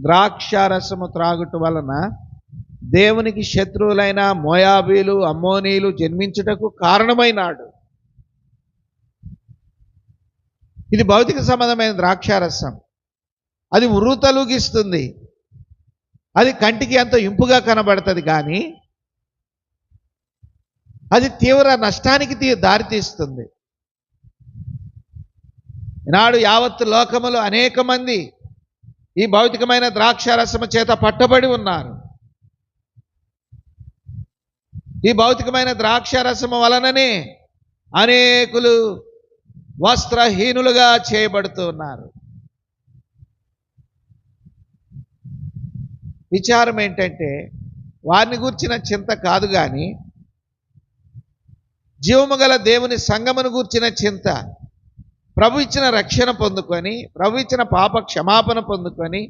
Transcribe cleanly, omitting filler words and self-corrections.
ద్రాక్షారసము త్రాగుట వలన దేవునికి శత్రువులైన మోయాబీలు అమ్మోనీలు జన్మించుటకు కారణమైనాడు. ఇది భౌతిక సంబంధమైన ద్రాక్షారసం. అది ఉర్రూతలూగిస్తుంది, అది కంటికి ఎంతో ఇంపుగా కనబడుతుంది, కానీ అది తీవ్ర నష్టానికి దారితీస్తుంది. ఈనాడు యావత్తు లోకములో అనేక మంది ఈ భౌతికమైన ద్రాక్షారసము చేత పట్టబడి ఉన్నారు. ఈ భౌతికమైన ద్రాక్షారసము వలననే అనేకులు వస్త్రహీనులుగా చేయబడుతూ ఉన్నారు. విచారం ఏంటంటే, వారిని గూర్చిన చింత కాదు, కానీ జీవము గల దేవుని సంగమును గూర్చిన చింత. ప్రభు ఇచ్చిన రక్షణ పొందుకొని, ప్రభు ఇచ్చిన పాప క్షమాపణ పొందుకొని,